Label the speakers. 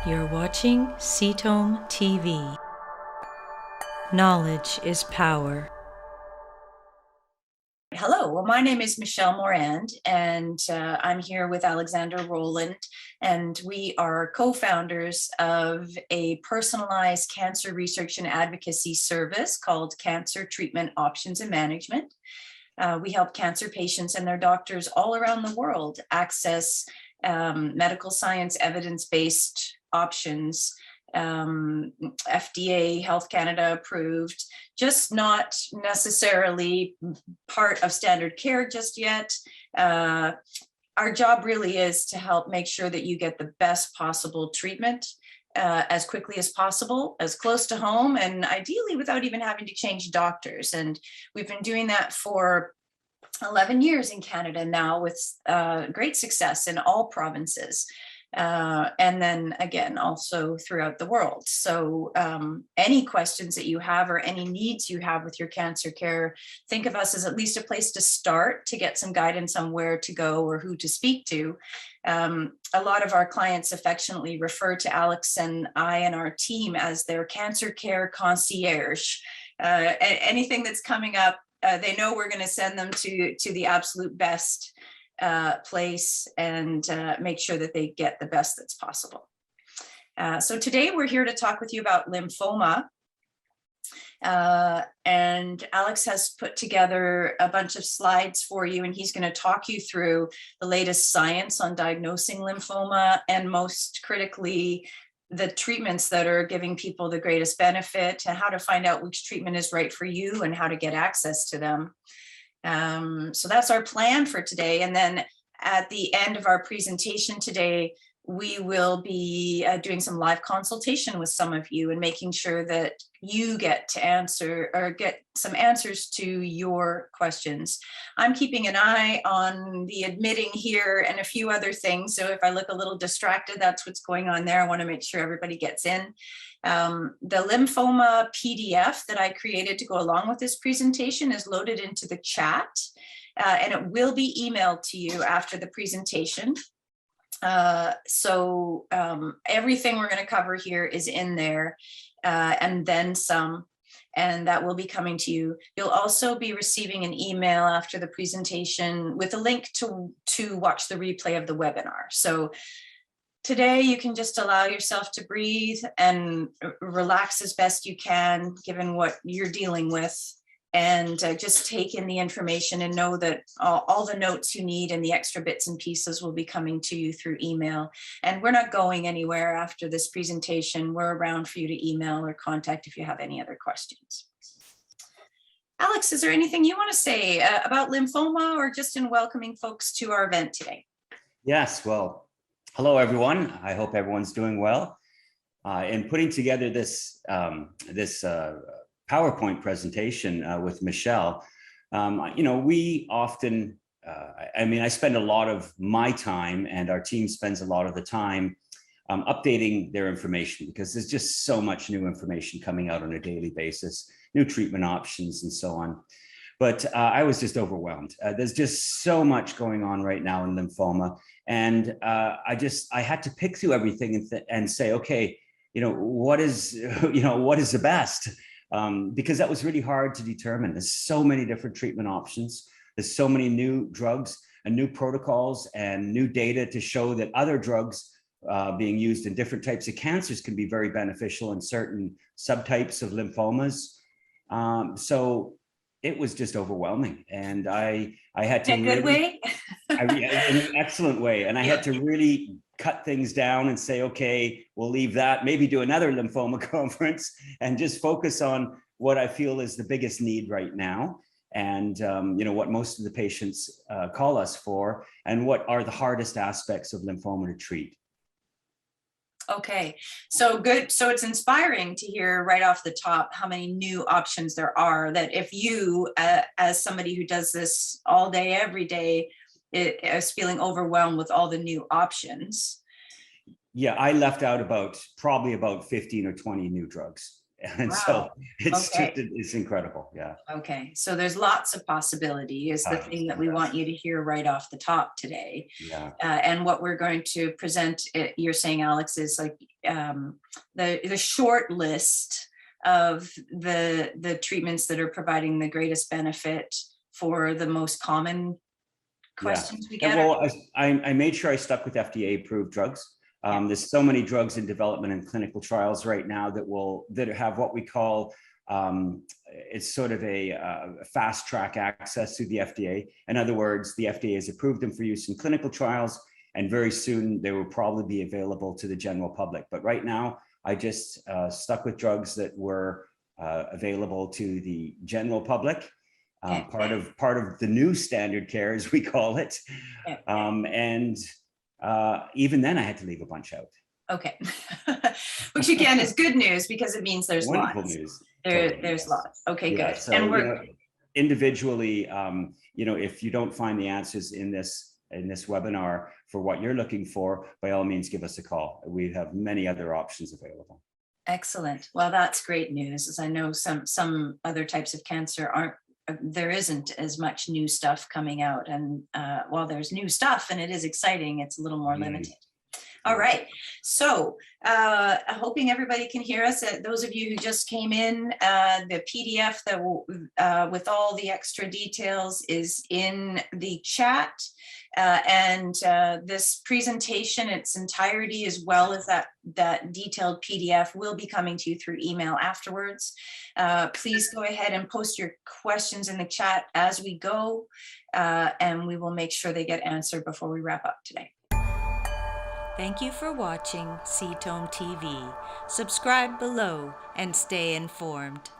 Speaker 1: You're watching CTOM TV. Knowledge is power.
Speaker 2: Hello, well, my name is Michelle Morand, and I'm here with Alexander Rowland, and we are co-founders of a personalized cancer research and advocacy service called Cancer Treatment Options and Management. We help cancer patients and their doctors all around the world access medical science evidence-based options, FDA, Health Canada approved, just not necessarily part of standard care just yet. Our job really is to help make sure that you get the best possible treatment as quickly as possible, as close to home, and ideally without even having to change doctors. And we've been doing that for 11 years in Canada now with great success in all provinces. And then again, also throughout the world. So any questions that you have or any needs you have with your cancer care, think of us as at least a place to start to get some guidance on where to go or who to speak to. A lot of our clients affectionately refer to Alex and I and our team as their cancer care concierge. Anything that's coming up, they know we're going to send them to the absolute best place and make sure that they get the best that's possible. So today we're here to talk with you about lymphoma. And Alex has put together a bunch of slides for you, and he's going to talk you through the latest science on diagnosing lymphoma and most critically, the treatments that are giving people the greatest benefit, and how to find out which treatment is right for you and how to get access to them. So that's our plan for today. And then at the end of our presentation today, we will be doing some live consultation with some of you and making sure that you get to answer or get some answers to your questions. I'm keeping an eye on the admitting here and a few other things. So if I look a little distracted, that's what's going on there. I want to make sure everybody gets in. The lymphoma PDF that I created to go along with this presentation is loaded into the chat, and it will be emailed to you after the presentation. So everything we're going to cover here is in there, and then some, and that will be coming to you. You'll also be receiving an email after the presentation with a link to watch the replay of the webinar. So today you can just allow yourself to breathe and relax as best you can, given what you're dealing with. And just take in the information and know that all the notes you need and the extra bits and pieces will be coming to you through email. And we're not going anywhere after this presentation. We're around for you to email or contact if you have any other questions. Alex, is there anything you want to say about lymphoma or just in welcoming folks to our event today?
Speaker 3: Yes, well, hello everyone. I hope everyone's doing well. In putting together this PowerPoint presentation with Michelle, we often, I spend a lot of my time, and our team spends a lot of the time updating their information, because there's just so much new information coming out on a daily basis, new treatment options and so on. But I was just overwhelmed. There's just so much going on right now in lymphoma. And I had to pick through everything and say, okay, what is the best? Because that was really hard to determine. There's so many different treatment options. There's so many new drugs and new protocols and new data to show that other drugs being used in different types of cancers can be very beneficial in certain subtypes of lymphomas. So it was just overwhelming. And I had to—
Speaker 2: In a good way?
Speaker 3: in an excellent way. And I had to really cut things down and say, okay, we'll leave that, maybe do another lymphoma conference and just focus on what I feel is the biggest need right now. And, what most of the patients call us for, and what are the hardest aspects of lymphoma to treat.
Speaker 2: Okay, so good. So it's inspiring to hear right off the top how many new options there are, that if you, as somebody who does this all day, every day, is feeling overwhelmed with all the new options.
Speaker 3: Yeah, I left out probably about 15 or 20 new drugs. And wow. So it's incredible. Yeah.
Speaker 2: Okay. So there's lots of possibility is the thing that we want you to hear right off the top today.
Speaker 3: Yeah.
Speaker 2: And what we're going to present, you're saying, Alex, is like the short list of the treatments that are providing the greatest benefit for the most common questions we get.
Speaker 3: Well, I made sure I stuck with FDA approved drugs. There's so many drugs in development and clinical trials right now that have what we call it's sort of a fast track access to the FDA. In other words, the FDA has approved them for use in clinical trials, and very soon they will probably be available to the general public. But right now, I just stuck with drugs that were available to the general public. Part of the new standard care, as we call it. And even then I had to leave a bunch out.
Speaker 2: Okay. Which again is good news, because it means there's
Speaker 3: Wonderful
Speaker 2: lots.
Speaker 3: news.
Speaker 2: There's
Speaker 3: Yes.
Speaker 2: lots. Okay,
Speaker 3: Yeah,
Speaker 2: good.
Speaker 3: so,
Speaker 2: And we're
Speaker 3: individually, if you don't find the answers in this webinar for what you're looking for, by all means, give us a call. We have many other options available.
Speaker 2: excellent. Well, that's great news, as I know some other types of cancer there isn't as much new stuff coming out. And while there's new stuff and it is exciting, it's a little more limited. All right. So hoping everybody can hear us. Those of you who just came in, the PDF that with all the extra details is in the chat. And this presentation, its entirety, as well as that detailed PDF, will be coming to you through email afterwards. Please go ahead and post your questions in the chat as we go, and we will make sure they get answered before we wrap up today.
Speaker 1: Thank you for watching CTOM TV. Subscribe below and stay informed.